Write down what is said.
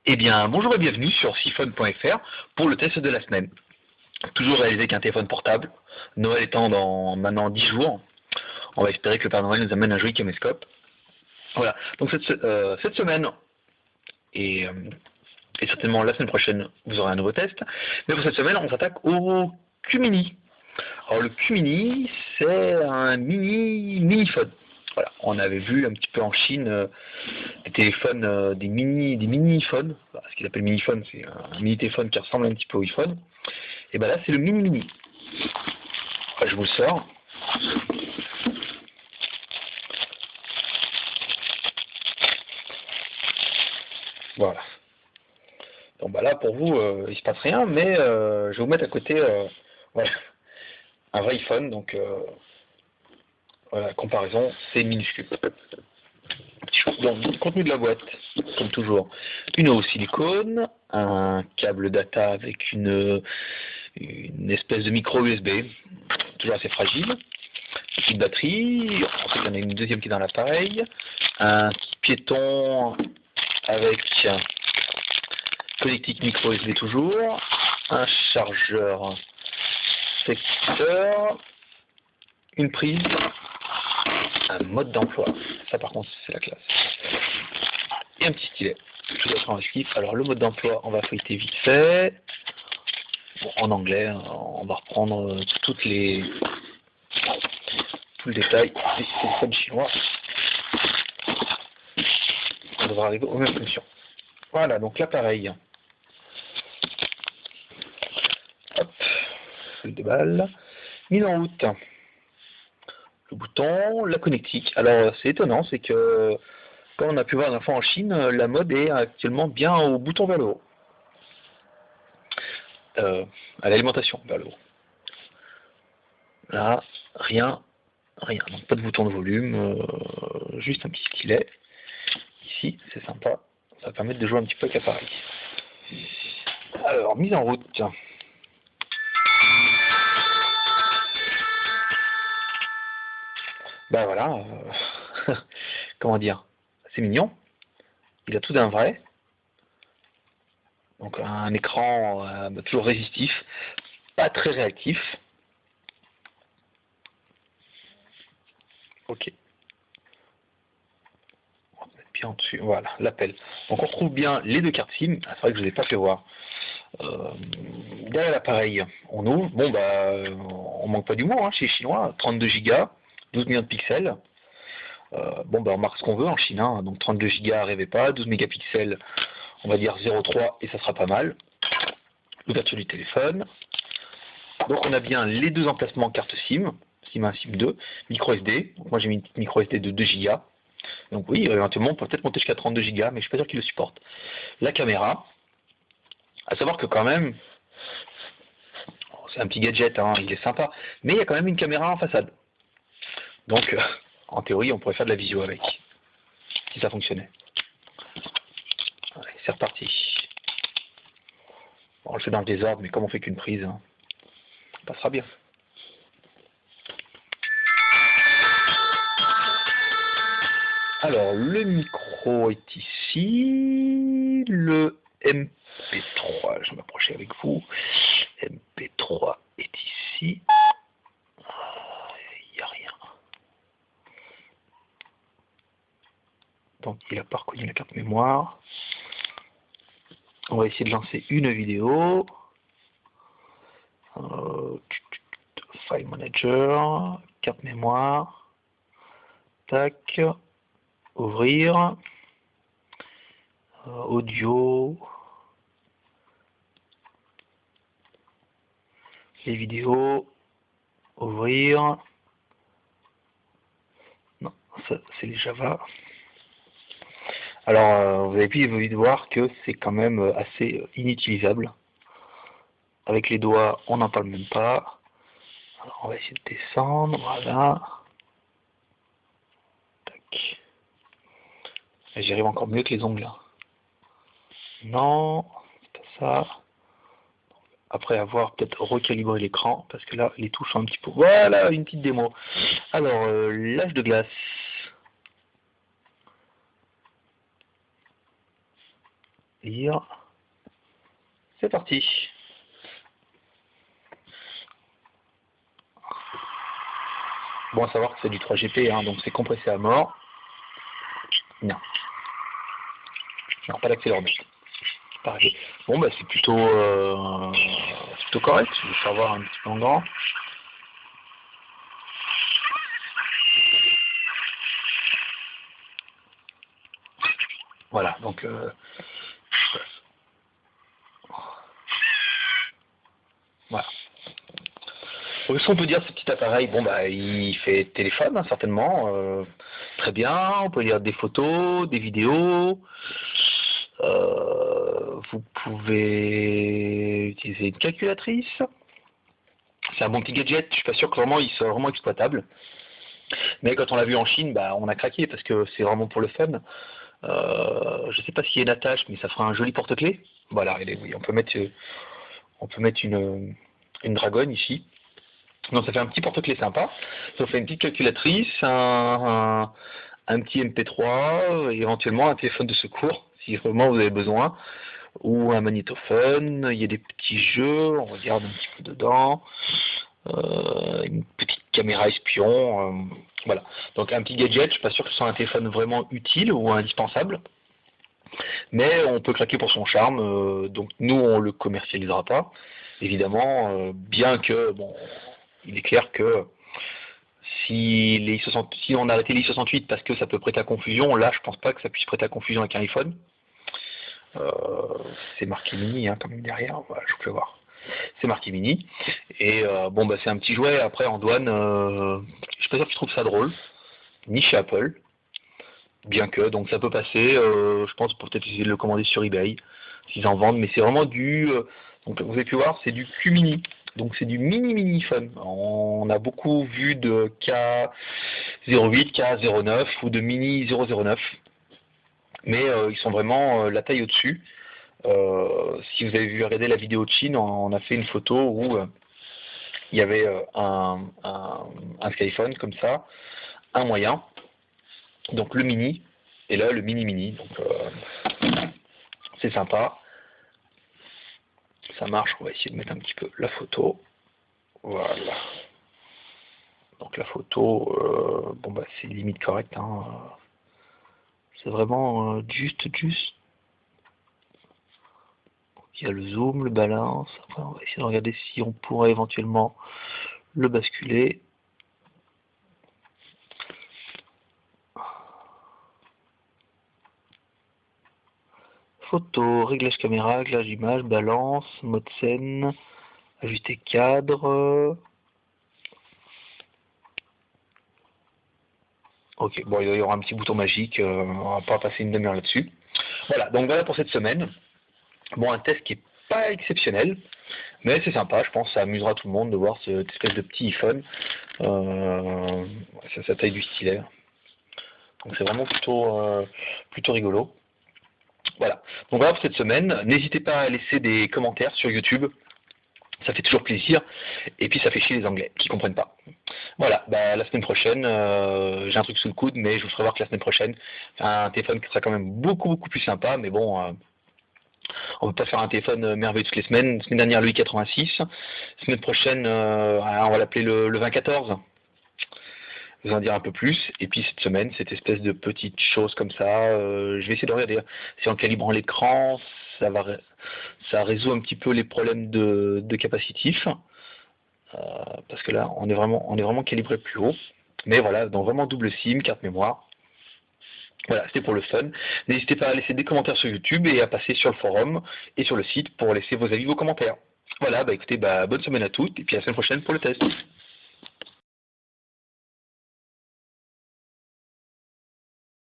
Eh bien, bonjour et bienvenue sur siphon.fr pour le test de la semaine. Toujours réalisé avec un téléphone portable, Noël étant dans maintenant 10 jours. On va espérer que le Père Noël nous amène un joli caméscope. Voilà, donc cette semaine, et, euh, et certainement la semaine prochaine, vous aurez un nouveau test. Mais pour cette semaine, on s'attaque au Q-Mini. Alors le Q-Mini, c'est un mini-phone. Voilà, on avait vu un petit peu en Chine des téléphones, des mini-phones. Voilà, ce qu'ils appellent mini-phone, c'est un mini-téléphone qui ressemble un petit peu au iPhone. Et ben là, c'est le mini-mini. Je vous le sors. Voilà. Donc bah là, pour vous, il se passe rien, mais je vais vous mettre à côté voilà, un vrai iPhone. Donc voilà, comparaison, c'est minuscule. Donc, le contenu de la boîte, comme toujours, une eau au silicone, un câble data avec une espèce de micro USB, toujours assez fragile, une petite batterie, ensuite il y en a une deuxième qui est dans l'appareil, un piéton avec connectique micro USB toujours, un chargeur secteur, une prise, un mode d'emploi, ça par contre c'est la classe, et un petit stylet, tout à fait actif. Alors le mode d'emploi, on va feuilleter vite fait. Bon, en anglais, on va reprendre tout le détail des téléphones chinois. On devra arriver aux mêmes fonctions. Voilà, donc l'appareil. Hop, je le déballe. Mise en route. Le bouton, la connectique. Alors c'est étonnant, c'est que comme on a pu voir une fois en Chine, la mode est actuellement bien au bouton vers le haut. À l'alimentation vers le haut. Là, rien. Donc pas de bouton de volume, juste un petit stylet. Ici, c'est sympa. Ça va permettre de jouer un petit peu avec l'appareil. Alors, mise en route. Ben voilà, comment dire, c'est mignon. Il a tout d'un vrai. Donc un écran toujours résistif, pas très réactif. Ok. On va mettre bien en dessus. Voilà, l'appel. Donc on retrouve bien les deux cartes SIM. Ah, c'est vrai que je ne l'ai pas fait voir. Derrière l'appareil, on ouvre. Bon bah, on manque pas d'humour chez les Chinois. 32 Go, 12 millions de pixels. Bon bah on marque ce qu'on veut en Chine. Donc 32 Go, rêvez pas. 12 mégapixels, on va dire 0,3 et ça sera pas mal. L'ouverture du téléphone. Donc on a bien les deux emplacements carte SIM, SIM 1, SIM 2, micro SD. Donc moi j'ai mis une petite micro SD de 2 Go. Donc oui, éventuellement on peut peut-être monter jusqu'à 32 Go, mais je suis pas sûr qu'il le supporte. La caméra, à savoir que quand même, c'est un petit gadget, il est sympa, mais il y a quand même une caméra en façade. Donc en théorie on pourrait faire de la visio avec, si ça fonctionnait. Allez, c'est reparti. Bon, on le fait dans le désordre, mais comme on fait qu'une prise, ça passera bien. Alors, le micro est ici, le MP3, je vais m'approcher avec vous, MP3 est ici, il n'y a rien. Donc il n'a pas reconnu la carte mémoire. On va essayer de lancer une vidéo. File Manager, carte mémoire, tac, ouvrir, audio, les vidéos, ouvrir. Non, ça c'est les Java. Alors vous avez pu voir que c'est quand même assez inutilisable. Avec les doigts, on n'en parle même pas. Alors, on va essayer de descendre, voilà. Tac. J'y arrive encore mieux que les ongles. Non, c'est pas ça. Après avoir peut-être recalibré l'écran, parce que là, les touches sont un petit peu... Voilà, une petite démo. Alors, l'âge de glace. lire. C'est parti. Bon, à savoir que c'est du 3GP, hein, donc c'est compressé à mort. Non. Non, pas l'accéléromètre. Pareil. Bon, bah c'est plutôt correct. Je vais faire voir un petit peu en grand. Voilà, donc voilà. Donc, ce qu'on peut dire de ce petit appareil, bon bah il fait téléphone, hein, certainement, très bien, on peut lire des photos, des vidéos, vous pouvez utiliser une calculatrice. C'est un bon petit gadget, je suis pas sûr que vraiment il soit vraiment exploitable. Mais quand on l'a vu en Chine, bah on a craqué parce que c'est vraiment pour le fun. Je sais pas s'il y a une attache, mais ça fera un joli porte-clés. Voilà, oui, on peut mettre une dragonne ici. Donc ça fait un petit porte-clés sympa. Ça fait une petite calculatrice, un petit MP3, et éventuellement un téléphone de secours, si vraiment vous avez besoin, ou un magnétophone. Il y a des petits jeux, on regarde un petit peu dedans. Une petite caméra espion, voilà. Donc un petit gadget, je suis pas sûr que ce soit un téléphone vraiment utile ou indispensable, mais on peut craquer pour son charme, donc nous on le commercialisera pas, évidemment, bien que, bon, il est clair que si on a arrêté les i68 parce que ça peut prêter à confusion, là je pense pas que ça puisse prêter à confusion avec un iPhone. C'est marqué mini hein, quand même derrière, voilà, je peux voir. C'est marqué mini. Et bon bah c'est un petit jouet, après en douane, je suis pas sûr qu'ils trouvent ça drôle, ni chez Apple. Bien que, donc ça peut passer, je pense pour peut-être essayer de le commander sur eBay, s'ils en vendent, mais c'est vraiment donc vous avez pu voir, c'est du Q-mini. Donc c'est du mini phone. On a beaucoup vu de K08, K09 ou de mini 009. Mais ils sont vraiment la taille au-dessus. Si vous avez vu regarder la vidéo de Chine, on a fait une photo où il y avait un Skyphone comme ça, un moyen, donc le mini, et là le mini-mini. Donc c'est sympa. Ça marche, on va essayer de mettre un petit peu la photo. Voilà. Donc la photo, bon bah c'est limite correct. Hein. C'est vraiment juste. Il y a le zoom, le balance. Après, on va essayer de regarder si on pourrait éventuellement le basculer. Photo, réglage caméra, réglage image, balance, mode scène, ajuster cadre. Ok, bon, il y aura un petit bouton magique, on va pas passer une demi-heure là-dessus. Voilà, donc voilà pour cette semaine. Bon, un test qui est pas exceptionnel, mais c'est sympa, je pense, ça amusera tout le monde de voir cette espèce de petit iPhone. C'est sa taille du stylet. Donc c'est vraiment plutôt rigolo. Voilà. Donc voilà pour cette semaine. N'hésitez pas à laisser des commentaires sur YouTube. Ça fait toujours plaisir. Et puis ça fait chier les Anglais qui comprennent pas. Voilà. Bah, la semaine prochaine, j'ai un truc sous le coude, mais je vous ferai voir que la semaine prochaine, un téléphone qui sera quand même beaucoup plus sympa. Mais bon, on ne peut pas faire un téléphone merveilleux toutes les semaines. La semaine dernière, le i86. Semaine prochaine, on va l'appeler le 2014. Vous en dire un peu plus, et puis cette semaine, cette espèce de petite chose comme ça, je vais essayer de regarder si en calibrant l'écran, ça résout un petit peu les problèmes de capacitif, parce que là, on est vraiment calibré plus haut, mais voilà, donc vraiment double SIM, carte mémoire. Voilà, c'était pour le fun. N'hésitez pas à laisser des commentaires sur YouTube et à passer sur le forum et sur le site pour laisser vos avis, vos commentaires. Voilà, bah écoutez, bonne semaine à toutes, et puis à la semaine prochaine pour le test.